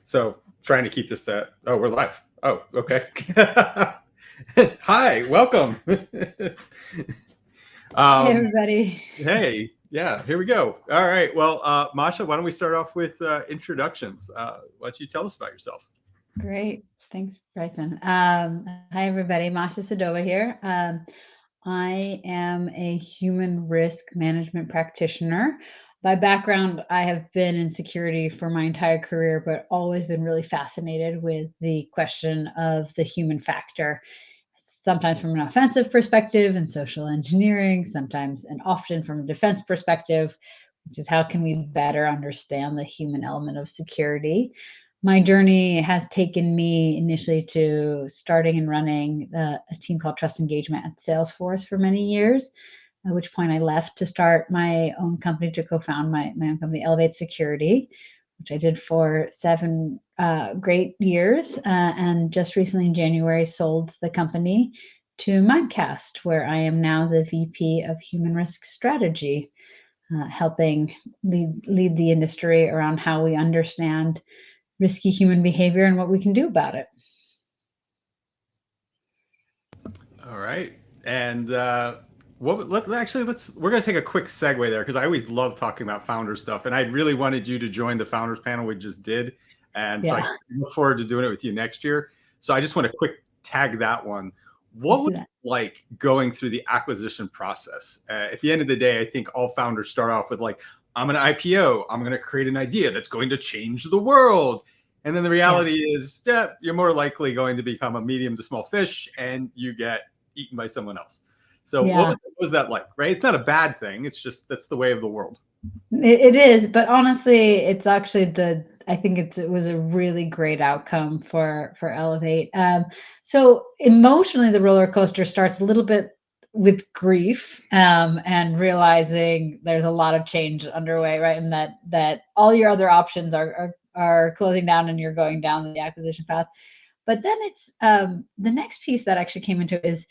So trying to keep this to, oh, we're live. Oh, okay. Hi, welcome. Hey, everybody. Hey, yeah, here we go. All right. Well, Masha, why don't we start off with introductions? Why don't you tell us about yourself? Great. Thanks, Bryson. Hi, everybody. Masha Sedova here. I am a human risk management practitioner. By background, I have been in security for my entire career, but always been really fascinated with the question of the human factor, sometimes from an offensive perspective and social engineering, sometimes and often from a defense perspective, which is how can we better understand the human element of security. My journey has taken me initially to starting and running a team called Trust Engagement at Salesforce for many years, at which point I left to start my own company, to co-found my own company, Elevate Security, which I did for 7 great years. And just recently in January, sold the company to Mimecast, where I am now the VP of Human Risk Strategy, helping lead the industry around how we understand risky human behavior and what we can do about it. All right. And we're going to take a quick segue there because I always love talking about founder stuff. And I really wanted you to join the founders panel we just did. And so I look forward to doing it with you next year. So I just want to quick tag that one. What was it like going through the acquisition process? At the end of the day, I think all founders start off with like, I'm an IPO. I'm going to create an idea that's going to change the world. And then the reality is, you're more likely going to become a medium to small fish and you get eaten by someone else. So what was that like, right? It's not a bad thing. It's just, that's the way of the world. It is. But honestly, it's actually I think it was a really great outcome for Elevate. So emotionally, the roller coaster starts a little bit with grief, and realizing there's a lot of change underway, right? And that all your other options are closing down and you're going down the acquisition path. But then it's the next piece that actually came into it is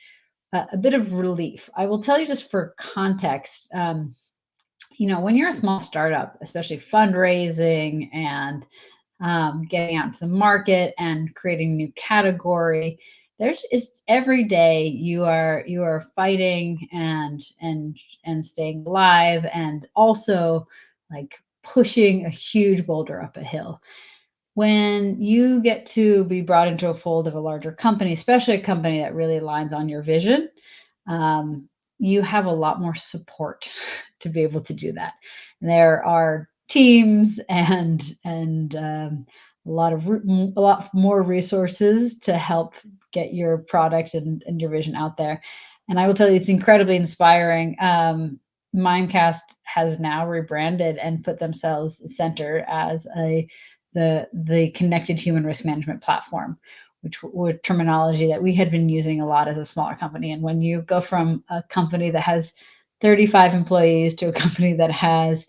a bit of relief. I will tell you, just for context, when you're a small startup, especially fundraising and getting out to the market and creating a new category, is every day you are fighting and staying alive, and also like pushing a huge boulder up a hill. When you get to be brought into a fold of a larger company, especially a company that really aligns on your vision, you have a lot more support to be able to do that. And there are teams and a lot more resources to help get your product and your vision out there. And I will tell you, it's incredibly inspiring. Mimecast has now rebranded and put themselves center as the connected human risk management platform, which were terminology that we had been using a lot as a smaller company. And when you go from a company that has 35 employees to a company that has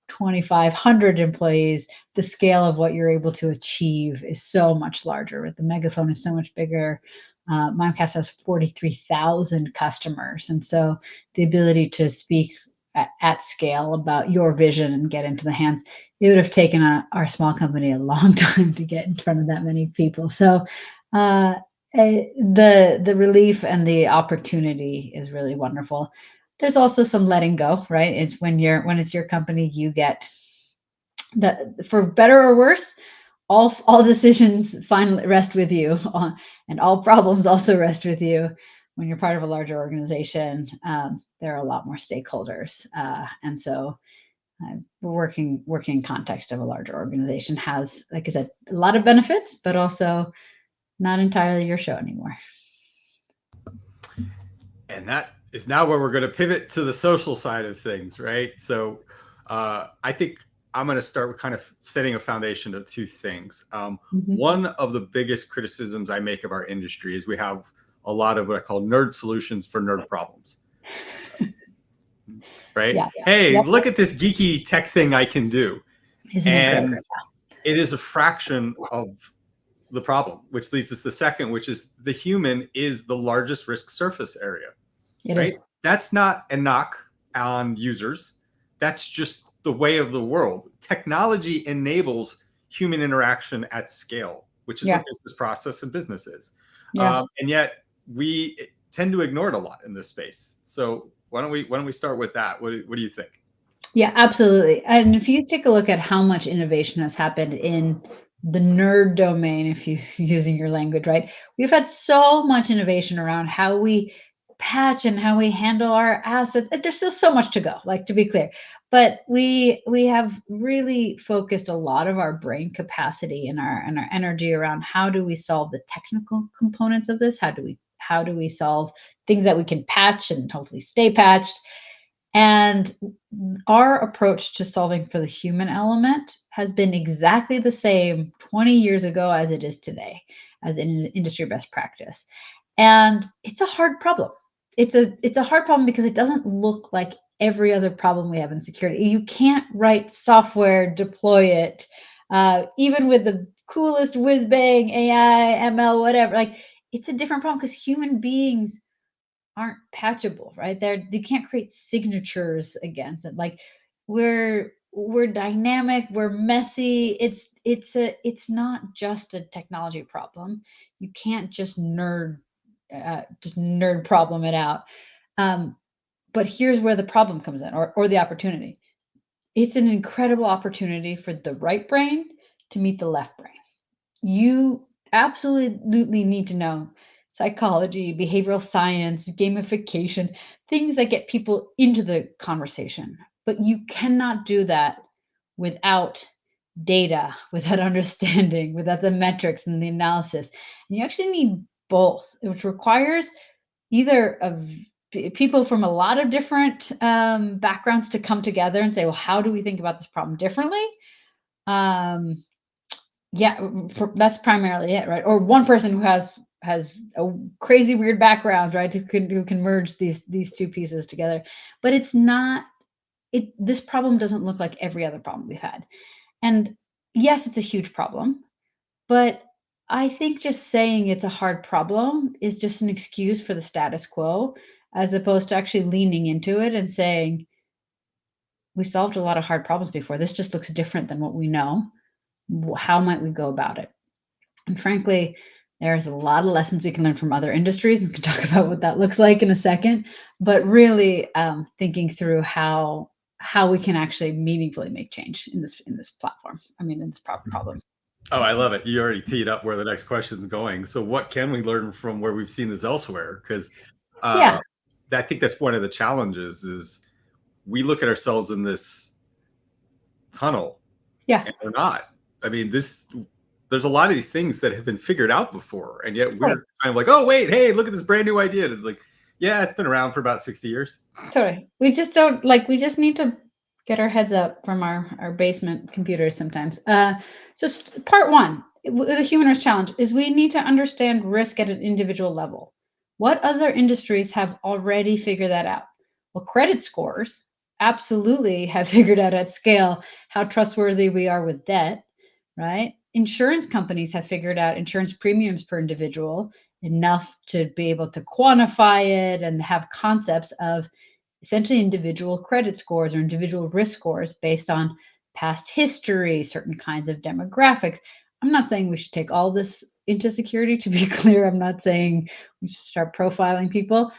2,500 employees, the scale of what you're able to achieve is so much larger. The megaphone is so much bigger. Mimecast has 43,000 customers. And so the ability to speak at scale about your vision and get into the hands, it would have taken our small company a long time to get in front of that many people. So the relief and the opportunity is really wonderful. There's also some letting go, right? It's when it's your company, you get for better or worse, all decisions finally rest with you, and all problems also rest with you. When you're part of a larger organization, there are a lot more stakeholders, and so working in context of a larger organization has, like I said, a lot of benefits, but also not entirely your show anymore. And that is now where we're going to pivot to the social side of things, right? So I think I'm going to start with kind of setting a foundation of 2 things. One of the biggest criticisms I make of our industry is we have a lot of what I call nerd solutions for nerd problems. Right? Look at this geeky tech thing I can do. And it is a fraction of the problem, which leads us to the second, which is the human is the largest risk surface area. Right? That's not a knock on users. That's just the way of the world. Technology enables human interaction at scale, which is Yeah. what business process and business is. Yeah. And yet we tend to ignore it a lot in this space. So why don't we start with that? What do you think? Yeah, absolutely. And if you take a look at how much innovation has happened in the nerd domain, if you using your language, right? We've had so much innovation around how we patch and how we handle our assets. And there's still so much to go, like to be clear. But we have really focused a lot of our brain capacity and our energy around how do we solve the technical components of this? How do we solve things that we can patch and hopefully stay patched? And our approach to solving for the human element has been exactly the same 20 years ago as it is today, as in industry best practice. And it's a hard problem. It's a hard problem because it doesn't look like every other problem we have in security. You can't write software, deploy it, even with the coolest whiz bang AI, ML, whatever. Like it's a different problem because human beings aren't patchable, right? You can't create signatures against it. Like we're dynamic, we're messy. It's not just a technology problem. You can't just nerd problem it out. Um, but here's where the problem comes in, or the opportunity. It's an incredible opportunity for the right brain to meet the left brain. You absolutely need to know psychology, behavioral science, gamification, things that get people into the conversation. But you cannot do that without data, without understanding, without the metrics and the analysis. And you actually need both, which requires either of people from a lot of different backgrounds to come together and say, well, how do we think about this problem differently? Um, yeah, that's primarily it, right? Or one person who has a crazy weird background, right? Who can merge these two pieces together. But it's not it this problem doesn't look like every other problem we've had. And yes, it's a huge problem, but I think just saying it's a hard problem is just an excuse for the status quo, as opposed to actually leaning into it and saying, we solved a lot of hard problems before. This just looks different than what we know. How might we go about it? And frankly, there's a lot of lessons we can learn from other industries. We can talk about what that looks like in a second, but really thinking through how we can actually meaningfully make change in this platform. I mean, in this problem. Oh, I love it. You already teed up where the next question is going. So what can we learn from where we've seen this elsewhere? Because Yeah, I think that's one of the challenges is we look at ourselves in this tunnel yeah, and we're not. I mean, there's a lot of these things that have been figured out before, and yet totally, we're kind of like, oh wait, hey, look at this brand new idea. And it's like, yeah, it's been around for about 60 years. totally. We just don't like. We just need to get our heads up from our basement computers sometimes. So part one, the human risk challenge is we need to understand risk at an individual level. What other industries have already figured that out? Well, credit scores absolutely have figured out at scale how trustworthy we are with debt, right? Insurance companies have figured out insurance premiums per individual enough to be able to quantify it and have concepts of essentially individual credit scores or individual risk scores based on past history, certain kinds of demographics. I'm not saying we should take all this into security, to be clear. I'm not saying we should start profiling people,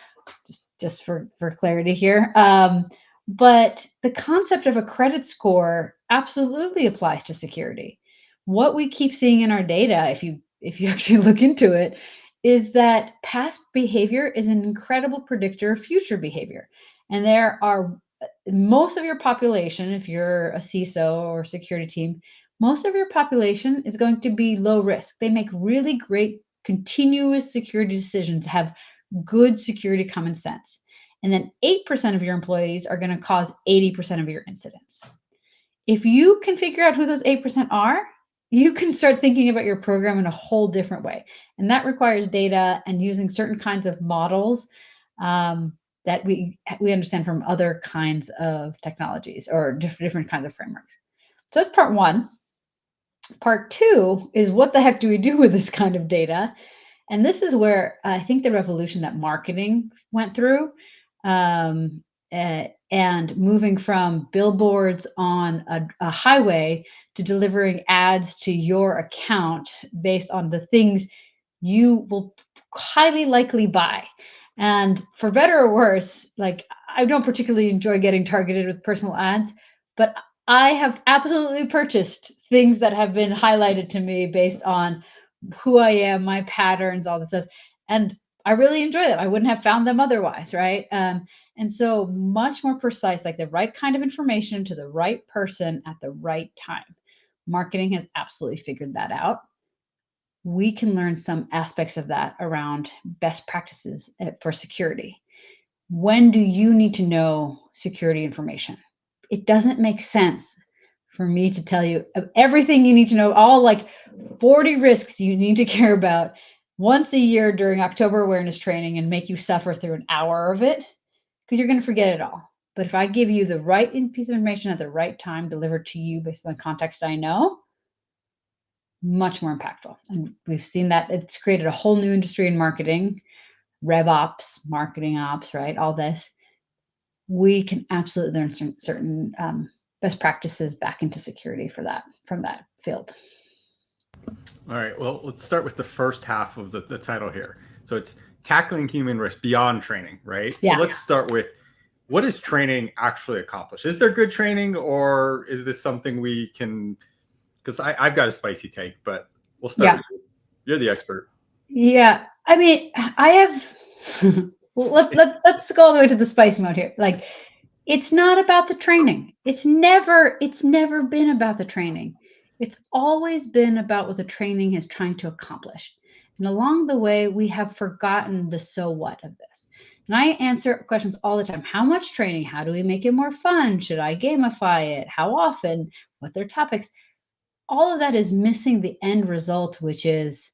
just for clarity here. But the concept of a credit score absolutely applies to security. What we keep seeing in our data, if you actually look into it, is that past behavior is an incredible predictor of future behavior. And there are most of your population, if you're a CISO or security team, most of your population is going to be low risk. They make really great continuous security decisions, have good security common sense. And then 8% of your employees are going to cause 80% of your incidents. If you can figure out who those 8% are, you can start thinking about your program in a whole different way. And that requires data and using certain kinds of models that we understand from other kinds of technologies or different kinds of frameworks. So that's part one. Part two is what the heck do we do with this kind of data? And this is where I think the revolution that marketing went through, and and moving from billboards on a highway to delivering ads to your account based on the things you will highly likely buy. And for better or worse, like I don't particularly enjoy getting targeted with personal ads, but I have absolutely purchased things that have been highlighted to me based on who I am, my patterns, all this stuff. And I really enjoy them. I wouldn't have found them otherwise, right? And so much more precise, like the right kind of information to the right person at the right time. Marketing has absolutely figured that out. We can learn some aspects of that around best practices for security. When do you need to know security information? It doesn't make sense for me to tell you everything you need to know, all like 40 risks you need to care about once a year during October awareness training and make you suffer through an hour of it, because you're going to forget it all. But if I give you the right piece of information at the right time delivered to you based on the context I know, much more impactful. And we've seen that it's created a whole new industry in marketing, rev ops, marketing ops, right? All this. We can absolutely learn certain best practices back into security for that from that field. All right. Well, let's start with the first half of the title here. So it's tackling human risk beyond training, right? Yeah. So let's start with, what does training actually accomplish? Is there good training, or is this something we can, because I've got a spicy take, but we'll start with you. You're the expert. Yeah. I mean, I have, let's go all the way to the spice mode here. Like, it's not about the training. It's never been about the training. It's always been about what the training is trying to accomplish. And along the way, we have forgotten the so what of this. And I answer questions all the time. How much training? How do we make it more fun? Should I gamify it? How often? What their topics? All of that is missing the end result, which is,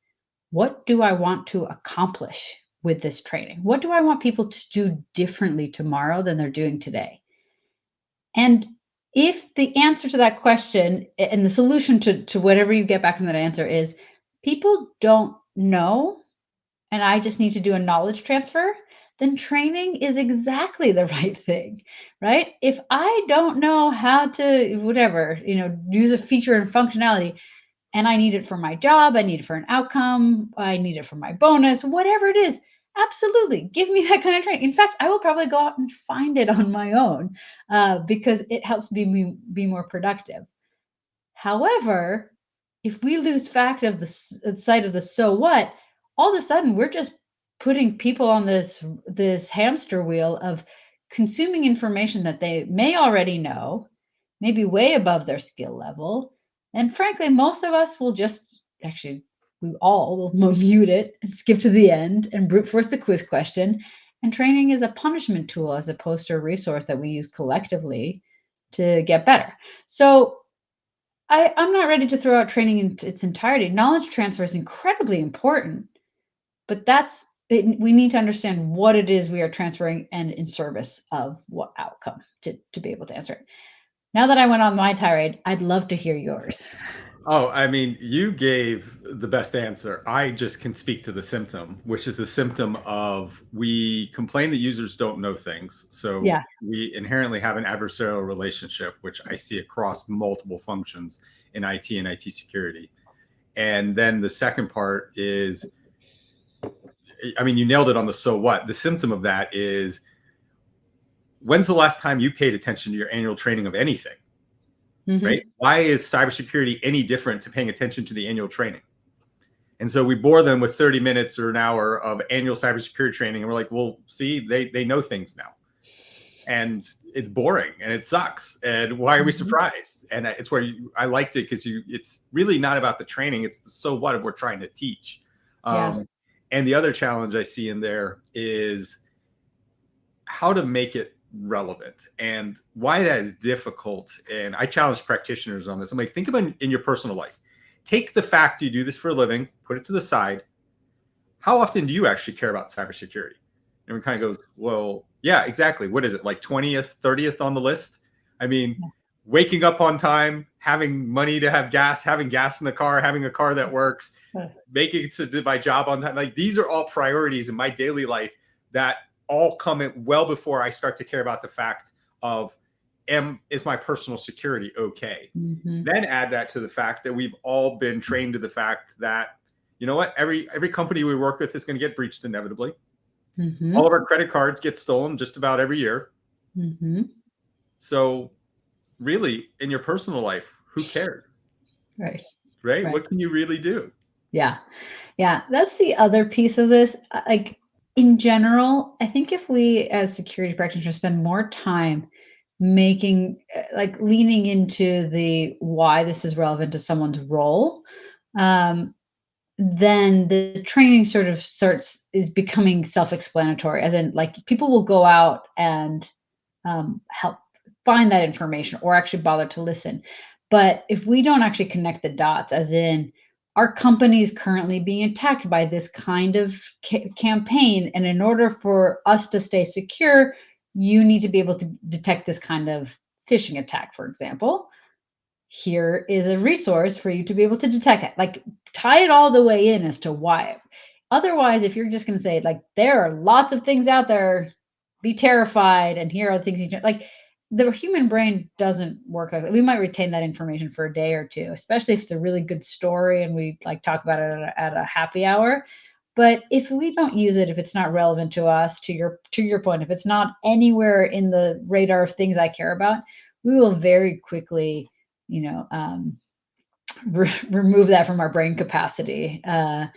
what do I want to accomplish with this training? What do I want people to do differently tomorrow than they're doing today? And if the answer to that question and the solution to whatever you get back from that answer is people don't know, and I just need to do a knowledge transfer, then training is exactly the right thing, right? If I don't know how to, whatever, use a feature and functionality, and I need it for my job, I need it for an outcome, I need it for my bonus, whatever it is, absolutely give me that kind of training. In fact, I will probably go out and find it on my own because it helps me be more productive. However, if we lose fact of the sight of the so what, all of a sudden we're just putting people on this hamster wheel of consuming information that they may already know, maybe way above their skill level. And frankly, most of us will just we all will mute it and skip to the end and brute force the quiz question. And training is a punishment tool as opposed to a resource that we use collectively to get better. So I'm not ready to throw out training in its entirety. Knowledge transfer is incredibly important, but we need to understand what it is we are transferring and in service of what outcome to be able to answer it. Now that I went on my tirade, I'd love to hear yours. Oh, I mean, you gave the best answer. I just can speak to the symptom, which is the symptom of, we complain that users don't know things. So we inherently have an adversarial relationship, which I see across multiple functions in IT and IT security. And then the second part is, I mean, you nailed it on the so what. The symptom of that is, when's the last time you paid attention to your annual training of anything? Mm-hmm. Right? Why is cybersecurity any different to paying attention to the annual training? And so we bore them with 30 minutes or an hour of annual cybersecurity training. And we're like, well, see, they know things now. And it's boring and it sucks. And why are we surprised? And it's where I liked it, because it's really not about the training. It's the so what of we're trying to teach. And the other challenge I see in there is how to make it relevant, and why that is difficult. And I challenge practitioners on this. I'm like, think about in your personal life. Take the fact you do this for a living, put it to the side. How often do you actually care about cybersecurity? And it kind of goes, well, yeah, exactly. What is it, like 20th, 30th on the list? I mean, waking up on time, having money to have gas, having gas in the car, having a car that works, making it to my job on time. Like, these are all priorities in my daily life that all come in well before I start to care about the fact of is my personal security okay? Mm-hmm. Then add that to the fact that we've all been trained to the fact that, you know what, every company we work with is going to get breached inevitably. Mm-hmm. All of our credit cards get stolen just about every year. Mm-hmm. So really, in your personal life, who cares? Right. Right? Right. What can you really do? Yeah. Yeah. That's the other piece of this. Like in general, I think if we as security practitioners spend more time making like leaning into the why this is relevant to someone's role, um, then the training sort of is becoming self-explanatory, as in like people will go out and help find that information or actually bother to listen. But if we don't actually connect the dots, as in our company is currently being attacked by this kind of campaign, and in order for us to stay secure, you need to be able to detect this kind of phishing attack, for example. Here is a resource for you to be able to detect it. Like tie it all the way in as to why. Otherwise, if you're just going to say like there are lots of things out there, be terrified, and here are the things like the human brain doesn't work like that. We might retain that information for a day or two, especially if it's a really good story and we like talk about it at a happy hour. But if we don't use it, if it's not relevant to us, to your point, if it's not anywhere in the radar of things I care about, we will very quickly remove that from our brain capacity and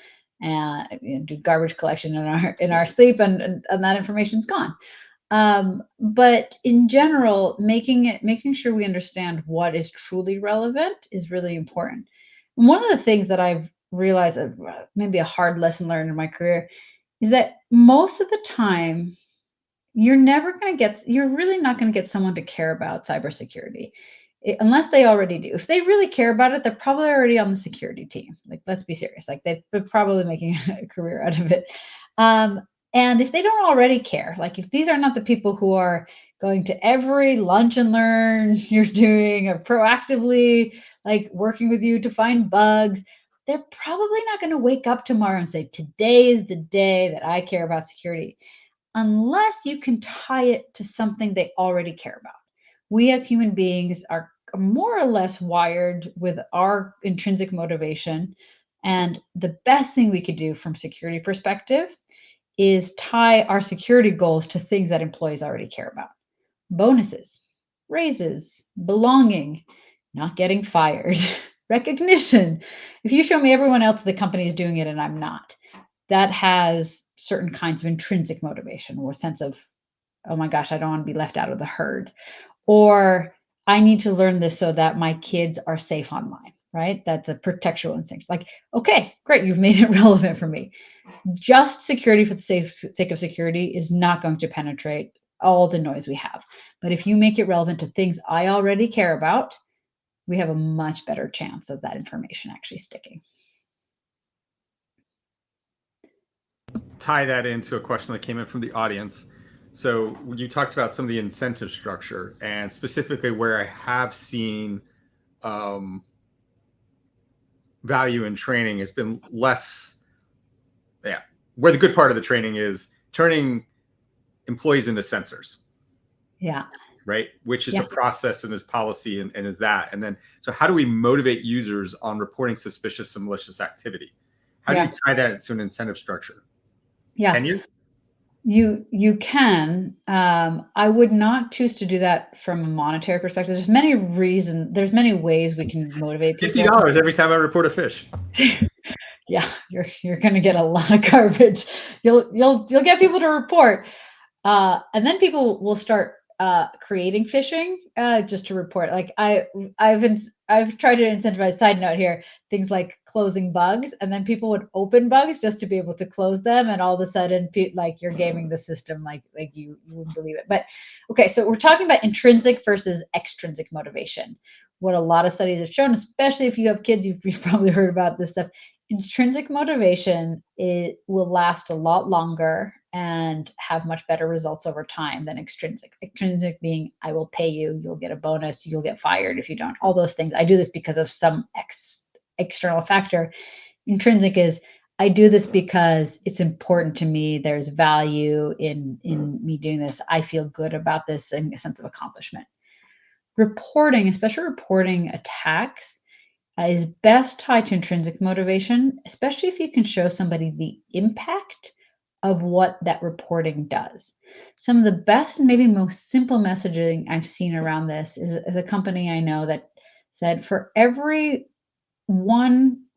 do garbage collection in our sleep, and that information's gone. But in general, making sure we understand what is truly relevant is really important. And one of the things that I've realized, maybe a hard lesson learned in my career, is that most of the time you're really not going to get someone to care about cybersecurity unless they already do. If they really care about it, they're probably already on the security team. Like, let's be serious. Like, they're probably making a career out of it. Um, and if they don't already care, like if these are not the people who are going to every lunch and learn you're doing or proactively like working with you to find bugs, they're probably not going to wake up tomorrow and say, today is the day that I care about security, unless you can tie it to something they already care about. We as human beings are more or less wired with our intrinsic motivation. And the best thing we could do from security perspective is tie our security goals to things that employees already care about. Bonuses, raises, belonging, not getting fired, recognition. If you show me everyone else at the company is doing it and I'm not, that has certain kinds of intrinsic motivation or sense of, oh my gosh, I don't want to be left out of the herd. Or I need to learn this so that my kids are safe online, right? That's a protectual instinct. Like, okay, great, you've made it relevant for me. Just security for the sake of security is not going to penetrate all the noise we have. But if you make it relevant to things I already care about, we have a much better chance of that information actually sticking. Tie that into a question that came in from the audience. So you talked about some of the incentive structure, and specifically where I have seen value in training has been less, where the good part of the training is turning employees into sensors. Yeah. Right. Which is a process and is policy and is that. And then, so how do we motivate users on reporting suspicious and malicious activity? How do you tie that to an incentive structure? Yeah. Can you? You can. I would not choose to do that from a monetary perspective. There's many many ways we can motivate people. $50 every time I report a fish. Yeah, you're gonna get a lot of garbage. You'll get people to report, and then people will start creating phishing just to report. Like I've tried to incentivize. Side note here, things like closing bugs, and then people would open bugs just to be able to close them, and all of a sudden, like you're gaming the system, like you wouldn't believe it. But okay, so we're talking about intrinsic versus extrinsic motivation. What a lot of studies have shown, especially if you have kids, you've probably heard about this stuff. Intrinsic motivation, it will last a lot longer and have much better results over time than extrinsic. Extrinsic being, I will pay you, you'll get a bonus, you'll get fired if you don't. All those things. I do this because of some external factor. Intrinsic is, I do this because it's important to me. There's value in me doing this. I feel good about this and a sense of accomplishment. Reporting, especially reporting attacks, is best tied to intrinsic motivation, especially if you can show somebody the impact of what that reporting does. Some of the best and maybe most simple messaging I've seen around this is a company I know that said for every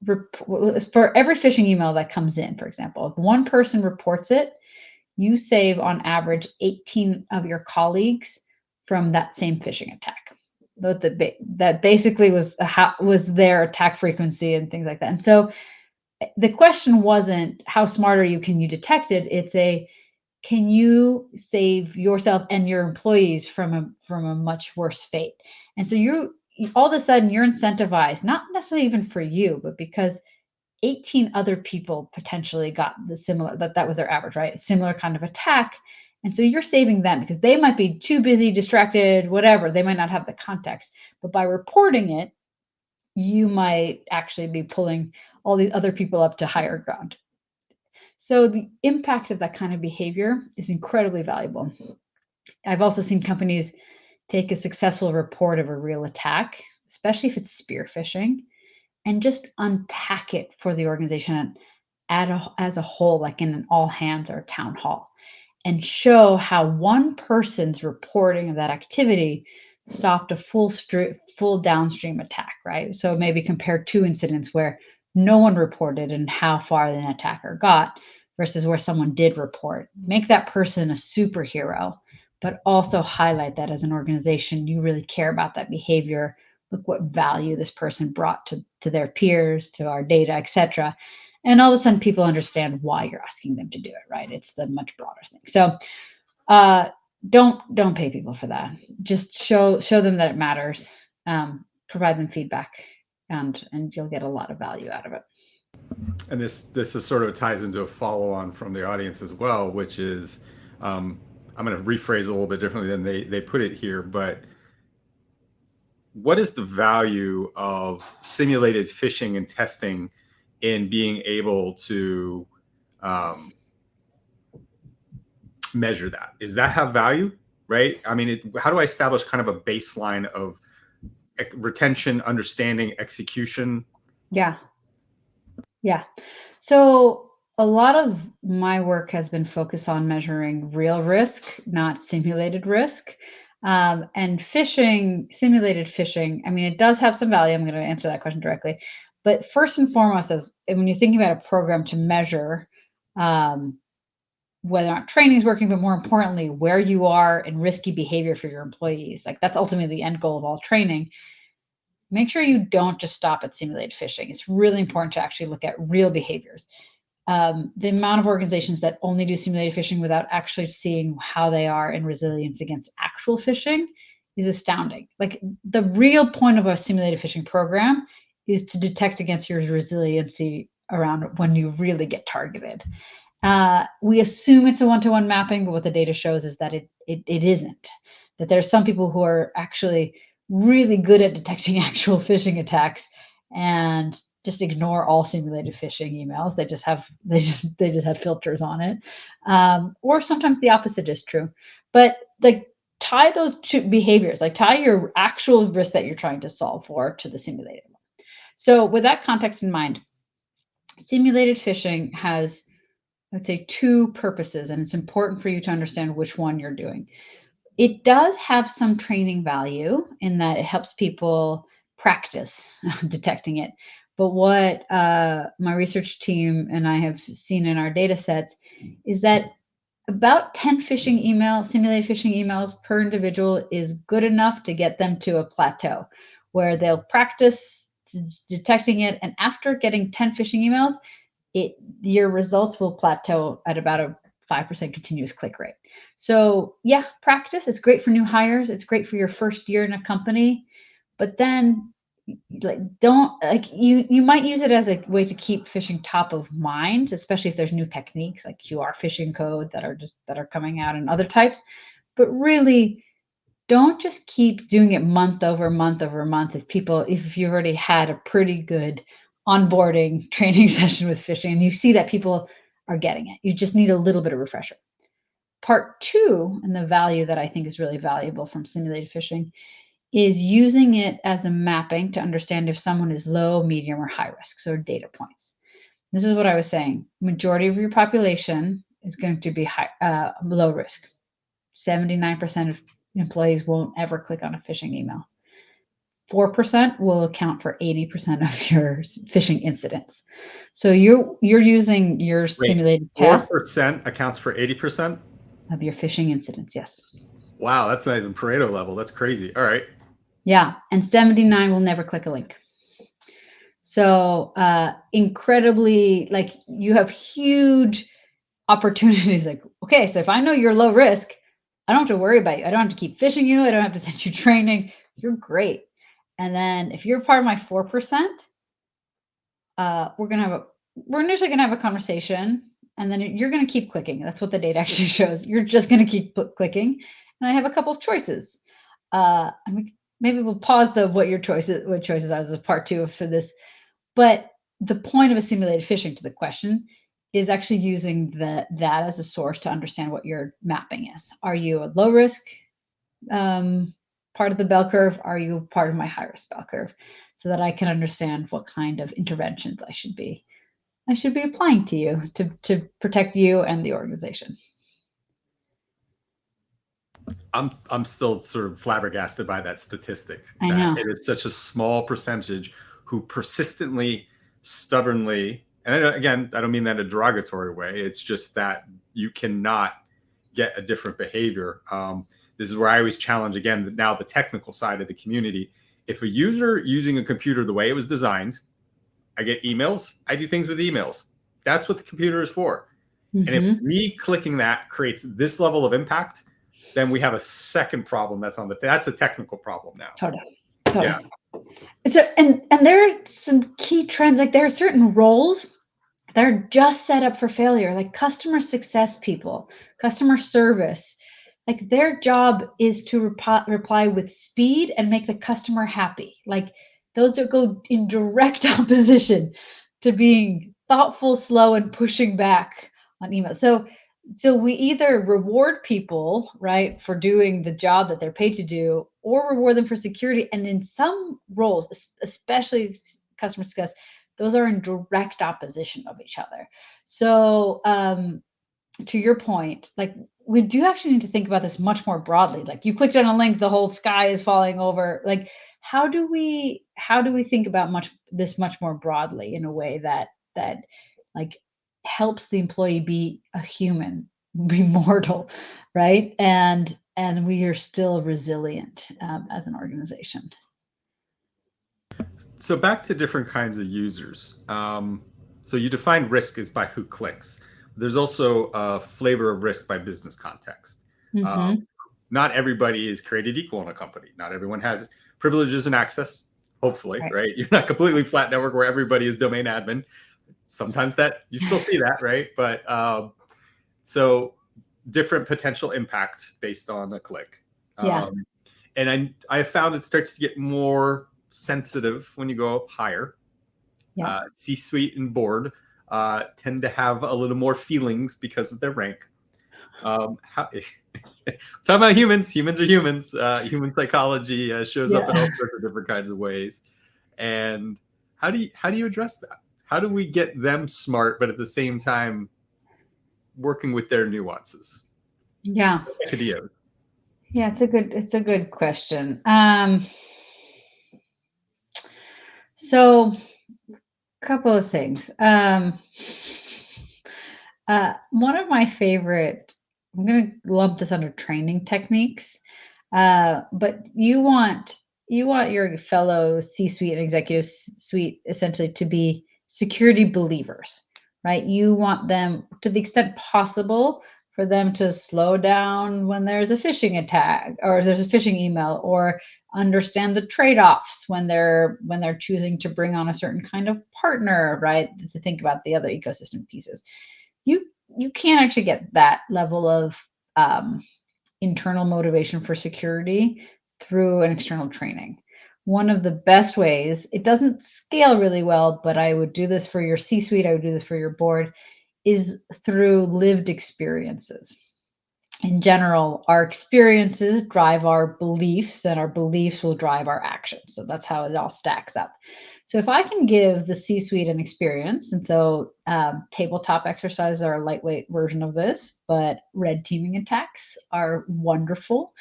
for every phishing email that comes in, for example, if one person reports it, you save on average 18 of your colleagues from that same phishing attack. That basically was their attack frequency and things like that. And so the question wasn't how smart are you, can you detect it? It's can you save yourself and your employees from a much worse fate? And so all of a sudden you're incentivized, not necessarily even for you, but because 18 other people potentially got the similar, that was their average, right? Similar kind of attack. And so you're saving them because they might be too busy, distracted, whatever. They might not have the context. But by reporting it, you might actually be pulling all these other people up to higher ground. So the impact of that kind of behavior is incredibly valuable. I've also seen companies take a successful report of a real attack, especially if it's spear phishing, and just unpack it for the organization as a whole, like in an all hands or town hall, and show how one person's reporting of that activity stopped a full downstream attack, right? So maybe compare two incidents where no one reported and how far an attacker got versus where someone did report. Make that person a superhero, but also highlight that as an organization, you really care about that behavior. Look what value this person brought to their peers, to our data, etc. And all of a sudden people understand why you're asking them to do it, right? It's the much broader thing. So don't pay people for that. Just show them that it matters. Provide them feedback, and you'll get a lot of value out of it. And this is sort of ties into a follow on from the audience as well, which is I'm going to rephrase it a little bit differently than they put it here, but what is the value of simulated phishing and testing in being able to measure that? Does that have value, right? I mean, how do I establish kind of a baseline of retention, understanding, execution? Yeah. So a lot of my work has been focused on measuring real risk, not simulated risk. And simulated phishing, I mean, it does have some value. I'm going to answer that question directly. But first and foremost, when you're thinking about a program to measure whether or not training is working, but more importantly, where you are in risky behavior for your employees, like that's ultimately the end goal of all training. Make sure you don't just stop at simulated phishing. It's really important to actually look at real behaviors. The amount of organizations that only do simulated phishing without actually seeing how they are in resilience against actual phishing is astounding. Like the real point of a simulated phishing program is to detect against your resiliency around when you really get targeted. We assume it's a one-to-one mapping, but what the data shows is that it isn't. That there's some people who are actually really good at detecting actual phishing attacks and just ignore all simulated phishing emails. They just have filters on it. Or sometimes the opposite is true. But like tie those two behaviors, like tie your actual risk that you're trying to solve for to the simulated one. So with that context in mind, simulated phishing has, I would say, two purposes, and it's important for you to understand which one you're doing. It does have some training value in that it helps people practice detecting it. But what my research team and I have seen in our data sets is that about 10 simulated phishing emails per individual is good enough to get them to a plateau where they'll practice detecting it. And after getting 10 phishing emails, your results will plateau at about a 5% continuous click rate. So yeah, practice. It's great for new hires. It's great for your first year in a company. But then you might use it as a way to keep phishing top of mind, especially if there's new techniques like QR phishing code that are coming out and other types. But really, don't just keep doing it month over month over month if you've already had a pretty good onboarding training session with phishing, and you see that people are getting it. You just need a little bit of refresher. Part two, and the value that I think is really valuable from simulated phishing, is using it as a mapping to understand if someone is low, medium, or high risk, so data points. This is what I was saying. Majority of your population is going to be low risk. 79% of employees won't ever click on a phishing email. 4% will account for 80% of your phishing incidents. So you're using your simulated test. 4% accounts for 80% of your phishing incidents, yes. Wow, that's not even Pareto level. That's crazy. All right. Yeah, and 79 will never click a link. So incredibly, like, you have huge opportunities. Like, okay, so if I know you're low risk, I don't have to worry about you. I don't have to keep phishing you. I don't have to send you training. You're great. And then if you're part of my 4%, we're initially gonna have a conversation, and then you're gonna keep clicking. That's what the data actually shows. You're just gonna keep clicking. And I have a couple of choices. I mean, maybe we'll pause what choices are as a part two for this. But the point of a simulated phishing, to the question, is actually using that as a source to understand what your mapping is. Are you a low risk part of the bell curve? Are you part of my high risk bell curve? So that I can understand what kind of interventions I should be applying to you to protect you and the organization. I'm still sort of flabbergasted by that statistic. I know. It is such a small percentage who persistently, stubbornly, and again, I don't mean that in a derogatory way. It's just that you cannot get a different behavior. This is where I always challenge, again, now the technical side of the community. If a user using a computer the way it was designed, I get emails, I do things with emails. That's what the computer is for. Mm-hmm. And if me clicking that creates this level of impact, then we have a second problem that's a technical problem now. Totally. Yeah. So, and there are some key trends. Like, there are certain roles that are just set up for failure, like customer success people, customer service. Like, their job is to reply with speed and make the customer happy. Like, those that go in direct opposition to being thoughtful, slow, and pushing back on email. So we either reward people, right, for doing the job that they're paid to do, or reward them for security. And in some roles, especially customer success, those are in direct opposition of each other. So to your point, like, we do actually need to think about this much more broadly. Like, you clicked on a link, the whole sky is falling over. Like, how do we think about this much more broadly in a way that like helps the employee be a human, be mortal, right? And we are still resilient as an organization. So back to different kinds of users. So you define risk as by who clicks. There's also a flavor of risk by business context. Mm-hmm. Not everybody is created equal in a company. Not everyone has privileges and access, hopefully, right? You're not completely flat network where everybody is domain admin. Sometimes that you still see that, right? But so different potential impact based on a click. Yeah. And I found it starts to get more sensitive when you go up higher. Yeah. C-suite and board tend to have a little more feelings because of their rank. Talking about humans. Humans are humans. Human psychology shows up in all sorts of different kinds of ways. And how do you address that? How do we get them smart, but at the same time working with their nuances? Yeah. Yeah, it's a good question. So a couple of things. One of my favorite, I'm going to lump this under training techniques, but you want your fellow C-suite and executive suite essentially to be security believers, right? You want them, to the extent possible, for them to slow down when there's a phishing attack or there's a phishing email, or understand the trade-offs when they're choosing to bring on a certain kind of partner, right? To think about the other ecosystem pieces. You can't actually get that level of internal motivation for security through an external training. one of the best ways, it doesn't scale really well, but I would do this for your C-suite, I would do this for your board, is through lived experiences. In general, our experiences drive our beliefs, and our beliefs will drive our actions. So that's how it all stacks up. So if I can give the C-suite an experience, and so tabletop exercises are a lightweight version of this, but red teaming attacks are wonderful.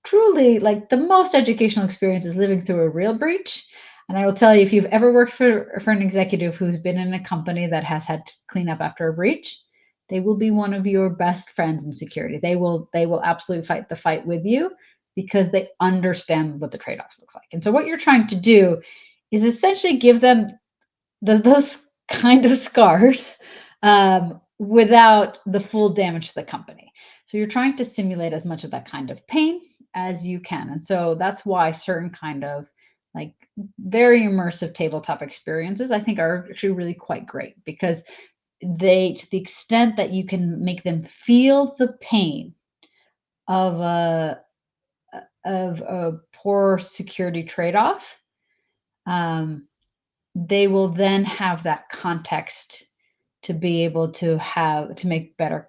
Truly, like the most educational experience is living through a real breach. And I will tell you, if you've ever worked for an executive who's been in a company that has had to clean up after a breach, they will be one of your best friends in security. They will absolutely fight the fight with you because they understand what the trade-offs looks like. And so what you're trying to do is essentially give them those kind of scars without the full damage to the company. So you're trying to simulate as much of that kind of pain as you can. And so that's why certain kind of like very immersive tabletop experiences, I think, are actually really quite great, because they, to the extent that you can make them feel the pain of a poor security trade-off, they will then have that context to be able to make better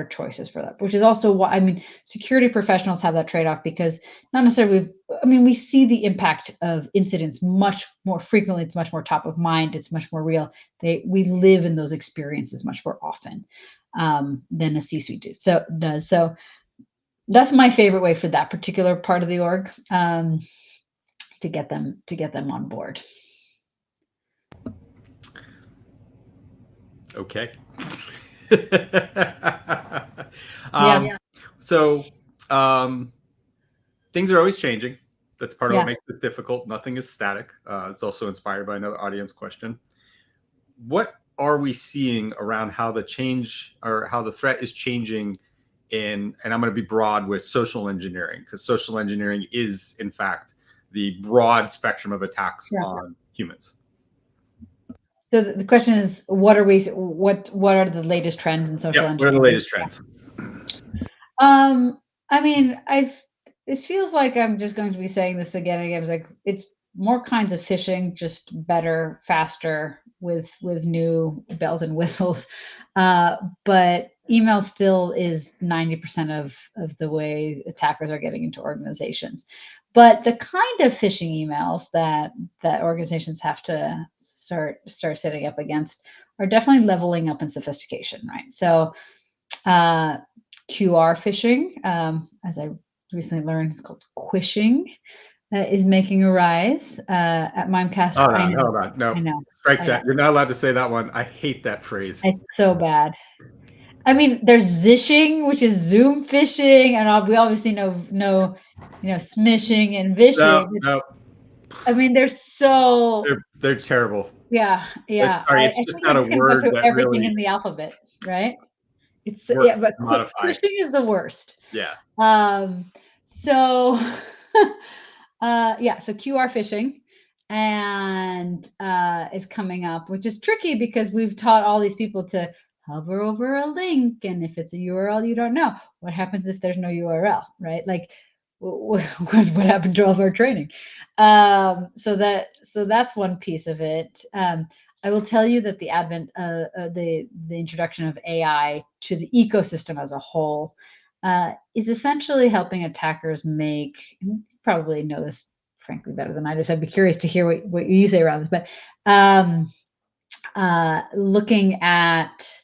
choices for that, which is also why, I mean, security professionals have that trade-off, because not necessarily we see the impact of incidents much more frequently. It's much more top of mind. It's much more real. We live in those experiences much more often than a C-suite does. So that's my favorite way for that particular part of the org, to get them on board. Okay. Yeah. So things are always changing. That's part of Yeah. what makes this difficult. Nothing is static. It's also inspired by another audience question. What are we seeing around how the change, or how the threat is changing in, and I'm going to be broad with social engineering, because social engineering is in fact the broad spectrum of attacks on humans. So the question is, what are the latest trends in social engineering? What are the latest trends? I mean, it feels like I'm just going to be saying this again and again. It's like, it's more kinds of phishing, just better, faster, with new bells and whistles. But email still is 90% of the way attackers are getting into organizations. But the kind of phishing emails that organizations have to start setting up against are definitely leveling up in sophistication, right? So QR phishing, as I recently learned, it's called quishing, is making a rise at Mimecast. Hold on. No, I know. Strike that. You're not allowed to say that one. I hate that phrase. It's so bad. I mean, there's zishing, which is Zoom phishing, and we obviously know smishing and vishing. No. I mean, they're terrible. Yeah. Sorry, it's just not a word that everything really in the alphabet, right? It's works but to modify. phishing is the worst. Yeah. So so QR phishing and is coming up, which is tricky because we've taught all these people to hover over a link, and if it's a URL you don't know, what happens if there's no URL, right? Like what happened to all of our training? So that's one piece of it. I will tell you that the advent, the introduction of AI to the ecosystem as a whole is essentially helping attackers make, and you probably know this frankly better than I do, so I'd be curious to hear what you say around this, but looking at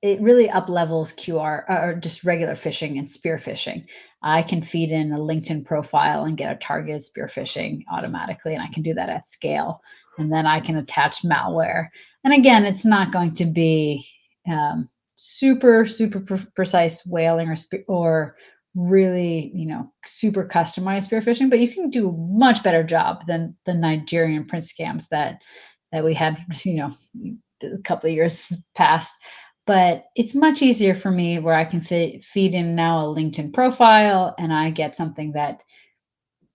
it really up levels QR or just regular phishing and spear phishing. I can feed in a LinkedIn profile and get a targeted spear phishing automatically, and I can do that at scale. And then I can attach malware. And again, it's not going to be super precise whaling or really super customized spear phishing, but you can do a much better job than the Nigerian print scams that we had a couple of years past. But it's much easier for me where I can feed in now a LinkedIn profile, and I get something that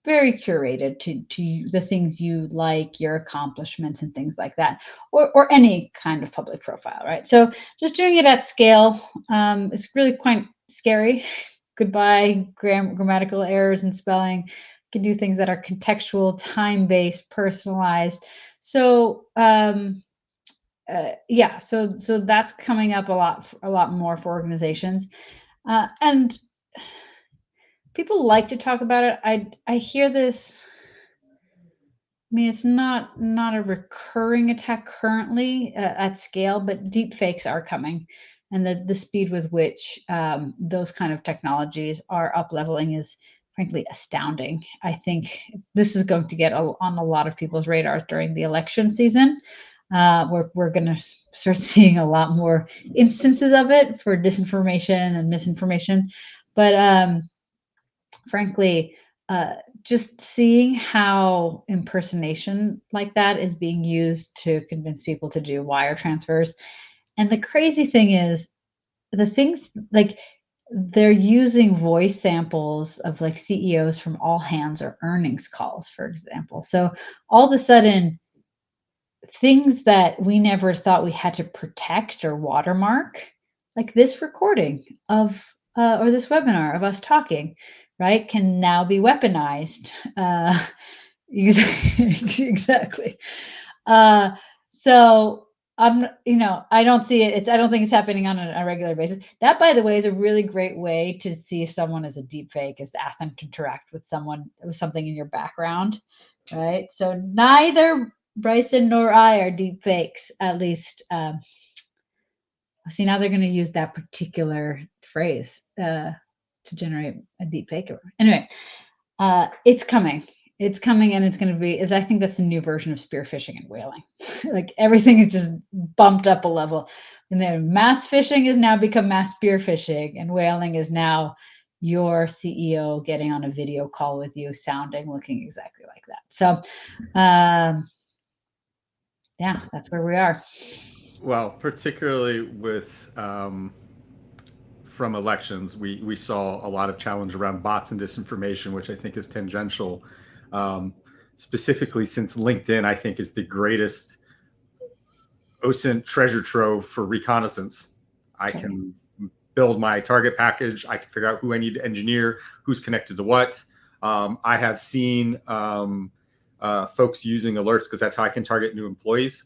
very curated to the things you like, your accomplishments and things like that, or any kind of public profile, right? So just doing it at scale is really quite scary. Goodbye grammatical errors and spelling. can do things that are contextual, time-based, personalized. So yeah, so that's coming up a lot more for organizations, and people like to talk about it. I hear this. I mean, it's not a recurring attack currently at scale, but deep fakes are coming, and the speed with which those kind of technologies are up leveling is frankly astounding. I think this is going to get on a lot of people's radars during the election season. We're going to start seeing a lot more instances of it for disinformation and misinformation, but frankly, just seeing how impersonation like that is being used to convince people to do wire transfers. And the crazy thing is, the things like they're using voice samples of like CEOs from all hands or earnings calls, for example. So all of a sudden, things that we never thought we had to protect or watermark, like this recording of or this webinar of us talking, right, can now be weaponized. Exactly. So I don't see it. I don't think it's happening on a regular basis. That, by the way, is a really great way to see if someone is a deep fake, is to ask them to interact with someone with something in your background, right? So neither Bryson nor I are deep fakes, at least. See, now they're going to use that particular phrase to generate a deep fake. Anyway, it's coming. It's coming, and it's going to be. I think that's a new version of spear phishing and whaling. Like everything is just bumped up a level. And then mass phishing has now become mass spear phishing, and whaling is now your CEO getting on a video call with you, sounding, looking exactly like that. So, yeah, that's where we are. Well, particularly with from elections, we saw a lot of challenge around bots and disinformation, which I think is tangential. Specifically, since LinkedIn, I think, is the greatest OSINT treasure trove for reconnaissance. I can build my target package. I can figure out who I need to engineer, who's connected to what. I have seen folks using alerts because that's how I can target new employees.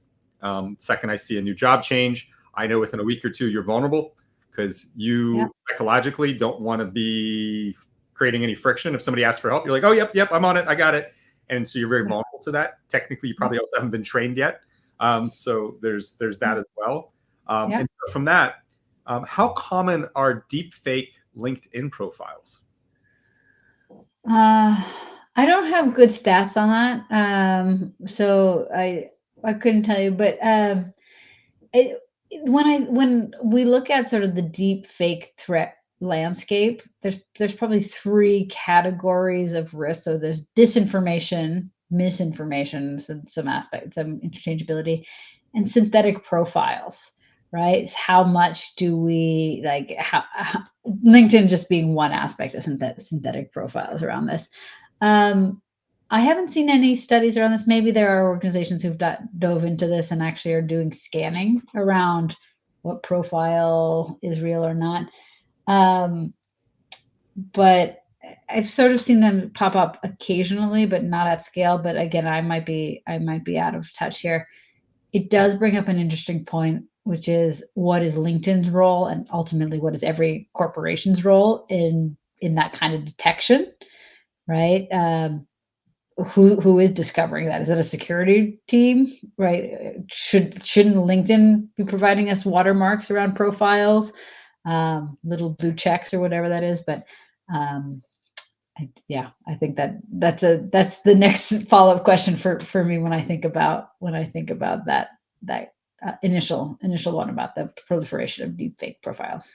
Second, I see a new job change, I know within a week or two you're vulnerable because you psychologically don't want to be creating any friction. If somebody asks for help, you're like, oh, yep, I'm on it, I got it. And so you're very vulnerable to that. Technically, you probably also haven't been trained yet. So there's that as well. And so from that, how common are deep fake LinkedIn profiles? I don't have good stats on that, so I couldn't tell you. But when we look at sort of the deep fake threat landscape, there's probably three categories of risk. So there's disinformation, misinformation, some aspect, some interchangeability, and synthetic profiles. Right? How much do we like? How LinkedIn just being one aspect of synthetic profiles around this. I haven't seen any studies around this. Maybe there are organizations who've dove into this and actually are doing scanning around what profile is real or not. But I've sort of seen them pop up occasionally, but not at scale. But again, I might be out of touch here. It does bring up an interesting point, which is what is LinkedIn's role, and ultimately what is every corporation's role in that kind of detection, right? Who is discovering that? Is it a security team, right? Shouldn't LinkedIn be providing us watermarks around profiles, little blue checks or whatever that is? But I think that's the next follow-up question for me when I think about that initial one about the proliferation of deepfake profiles.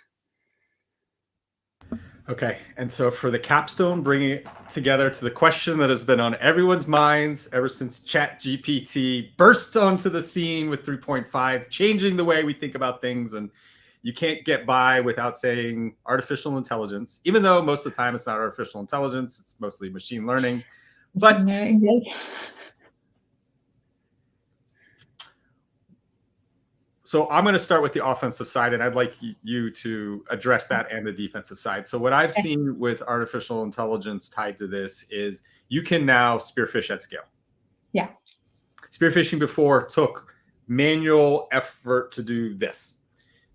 Okay, and so for the capstone, bringing it together to the question that has been on everyone's minds ever since ChatGPT burst onto the scene with 3.5, changing the way we think about things. And you can't get by without saying artificial intelligence, even though most of the time it's not artificial intelligence, it's mostly machine learning. But So I'm going to start with the offensive side, and I'd like you to address that and the defensive side. So what I've Okay. seen with artificial intelligence tied to this is you can now spearfish at scale. Yeah. Spearfishing before took manual effort to do this.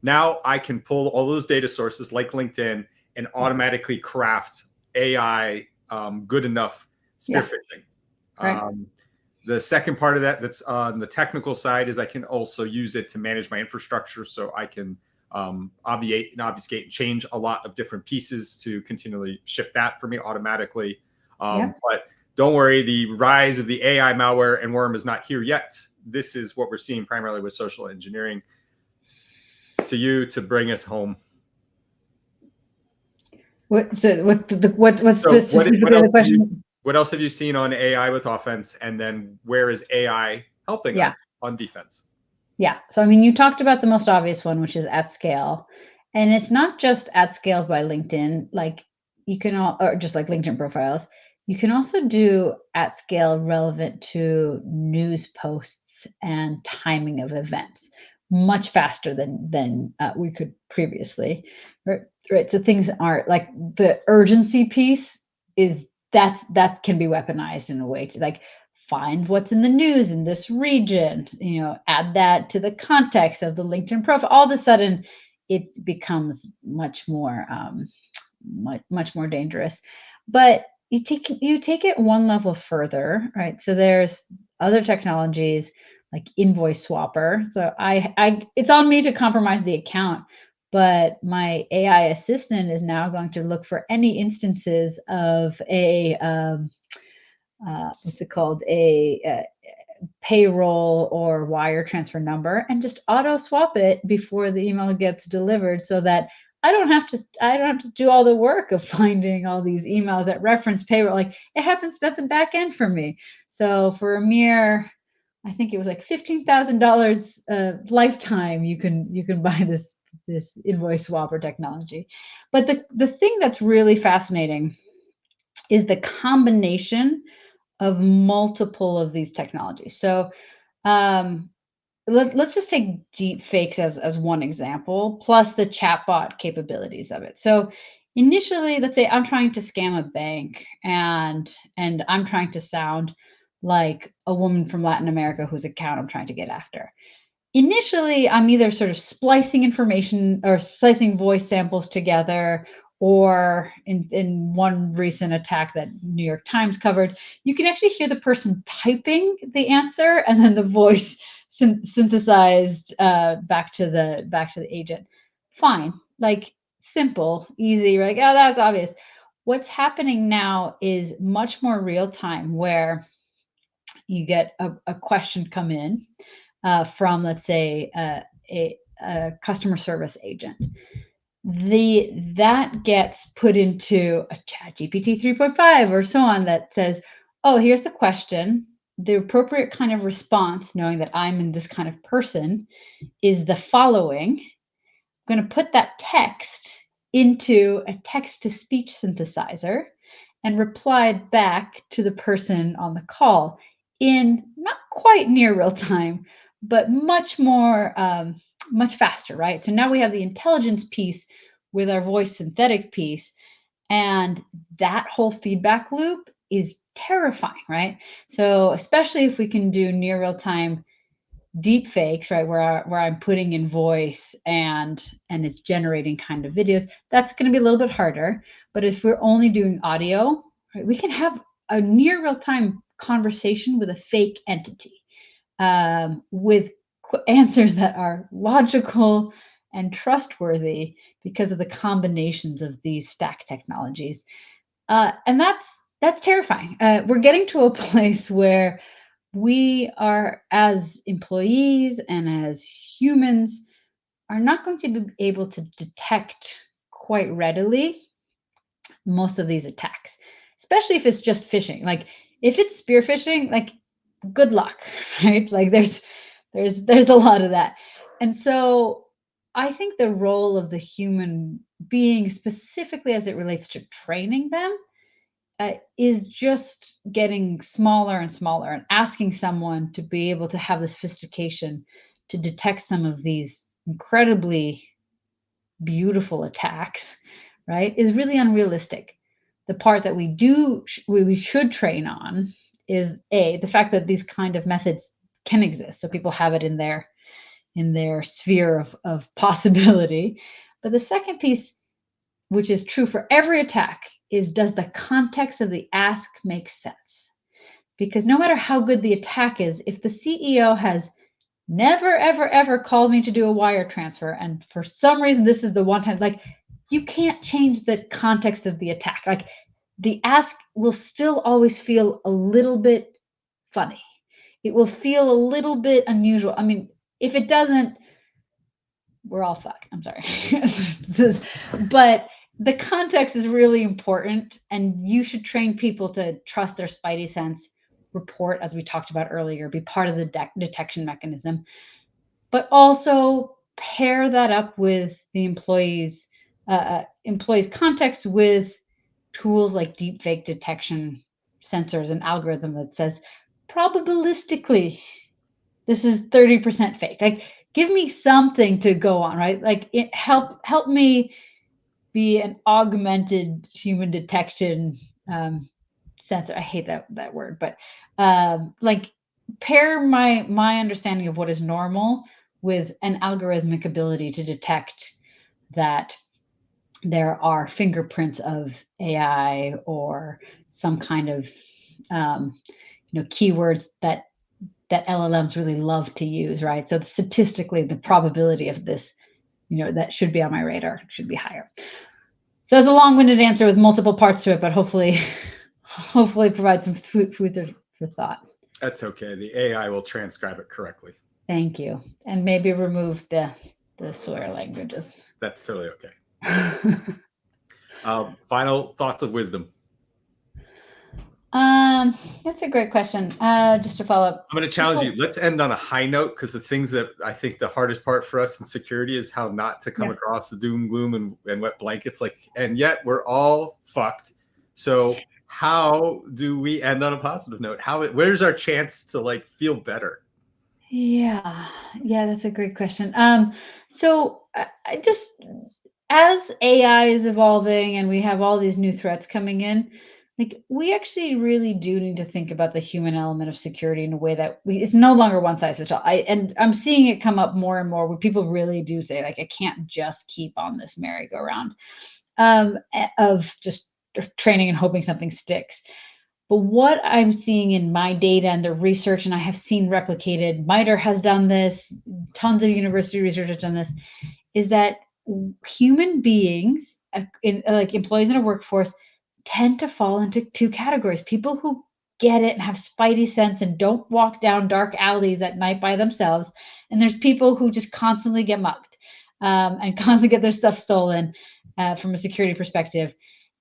Now I can pull all those data sources like LinkedIn and automatically craft AI good enough spearfishing. Right. The second part of that that's on the technical side is I can also use it to manage my infrastructure, so I can obviate and obfuscate and change a lot of different pieces to continually shift that for me automatically. But don't worry, the rise of the AI malware and worm is not here yet. This is what we're seeing primarily with social engineering. To you to bring us home. What's specifically the question? What else have you seen on AI with offense? And then where is AI helping us on defense? Yeah. So, I mean, you talked about the most obvious one, which is at scale. And it's not just at scale by LinkedIn, like you can or just like LinkedIn profiles. You can also do at scale relevant to news posts and timing of events much faster than we could previously. Right. So things aren't like the urgency piece is that can be weaponized in a way to like find what's in the news in this region, add that to the context of the LinkedIn profile. All of a sudden, it becomes much more dangerous. But you take it one level further, right? So there's other technologies like invoice swapper. So it's on me to compromise the account, but my AI assistant is now going to look for any instances of a what's it called, a payroll or wire transfer number, and just auto swap it before the email gets delivered, so that I don't have to do all the work of finding all these emails that reference payroll. Like it happens at the back end for me. So for a mere, I think it was like $15,000 lifetime, you can buy this invoice swapper technology. But the thing that's really fascinating is the combination of multiple of these technologies. So let's just take deep fakes as one example, plus the chatbot capabilities of it. So initially, let's say I'm trying to scam a bank, and I'm trying to sound like a woman from Latin America whose account I'm trying to get after. Initially, I'm either sort of splicing information or splicing voice samples together, or in one recent attack that New York Times covered, you can actually hear the person typing the answer and then the voice synthesized back to the agent. Fine, like simple, easy, like, oh, that's obvious. What's happening now is much more real time, where you get a question come in from, let's say, a customer service agent. That gets put into a chat GPT 3.5 or so on, that says, oh, here's the question. The appropriate kind of response, knowing that I'm in this kind of person, is the following. I'm going to put that text into a text-to-speech synthesizer and reply back to the person on the call in not quite near real time, but much more, much faster, right? So now we have the intelligence piece with our voice synthetic piece, and that whole feedback loop is terrifying, right? So especially if we can do near real time deep fakes, right, where I'm putting in voice and it's generating kind of videos, that's going to be a little bit harder. But if we're only doing audio, right, we can have a near real time conversation with a fake entity, with answers that are logical and trustworthy because of the combinations of these stack technologies. And that's terrifying. We're getting to a place where we are, as employees and as humans, are not going to be able to detect quite readily most of these attacks, especially if it's just phishing. Like if it's spear phishing, like good luck, right? Like there's a lot of that. And so I think the role of the human being, specifically as it relates to training them, is just getting smaller and smaller, and asking someone to be able to have the sophistication to detect some of these incredibly beautiful attacks, right, is really unrealistic. The part that we should train on is the fact that these kind of methods can exist, so people have it in their sphere of possibility. But the second piece, which is true for every attack, is does the context of the ask make sense? Because no matter how good the attack is, if the CEO has never, ever, ever called me to do a wire transfer, and for some reason this is the one time, like, you can't change the context of the attack. Like, the ask will still always feel a little bit funny. It will feel a little bit unusual. I mean, if it doesn't, we're all fucked. I'm sorry. But the context is really important, and you should train people to trust their spidey sense, report, as we talked about earlier, be part of the detection mechanism, but also pair that up with the employees' context with tools like deepfake detection sensors and algorithm that says probabilistically this is 30% fake. Like, give me something to go on, right? Like, it help me be an augmented human detection sensor. I hate that word, but like, pair my understanding of what is normal with an algorithmic ability to detect that there are fingerprints of AI or some kind of keywords that LLMs really love to use, right? So statistically, the probability of this, that should be on my radar, should be higher. So it's a long-winded answer with multiple parts to it, but hopefully provide some food for thought. That's okay. The AI will transcribe it correctly. Thank you. And maybe remove the swear languages. That's totally okay. Final thoughts of wisdom. That's a great question. Just to follow up, I'm going to challenge you. Let's end on a high note, because the things that I think the hardest part for us in security is how not to come across the doom, gloom, and wet blankets. And yet we're all fucked. So how do we end on a positive note? Where's our chance to feel better? Yeah, that's a great question. So I just, as AI is evolving and we have all these new threats coming in, we actually really do need to think about the human element of security in a way that it's no longer one size fits all. I'm seeing it come up more and more where people really do say, I can't just keep on this merry-go-round of just training and hoping something sticks. But what I'm seeing in my data and the research, and I have seen replicated, MITRE has done this, tons of university research has done this, is that human beings, employees in a workforce, tend to fall into two categories: people who get it and have spidey sense and don't walk down dark alleys at night by themselves, and there's people who just constantly get mugged and constantly get their stuff stolen from a security perspective.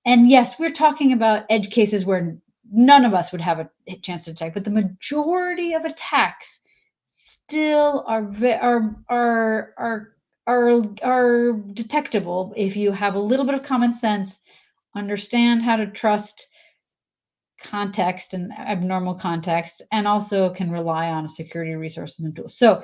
And yes, we're talking about edge cases where none of us would have a chance to detect, but the majority of attacks still are detectable if you have a little bit of common sense, understand how to trust context and abnormal context, and also can rely on security resources and tools. So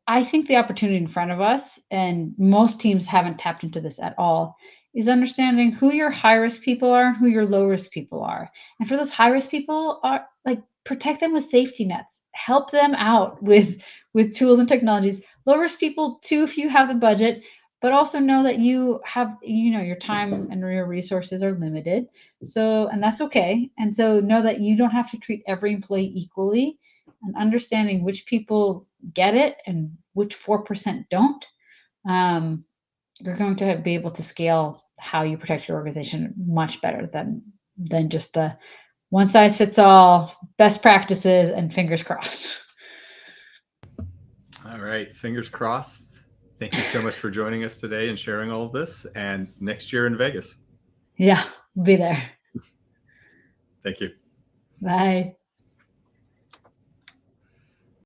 I think the opportunity in front of us, and most teams haven't tapped into this at all, is understanding who your high-risk people are, who your low-risk people are. And for those high-risk people, protect them with safety nets, help them out with tools and technologies. Low-risk people too, if you have the budget, but also know that you have, your time and your resources are limited. So, and that's okay. And so know that you don't have to treat every employee equally, and understanding which people get it and which 4% don't. You're going to be able to scale how you protect your organization much better than just the one size fits all, best practices, and fingers crossed. All right, fingers crossed. Thank you so much for joining us today and sharing all of this. And next year in Vegas. Yeah, be there. Thank you. Bye.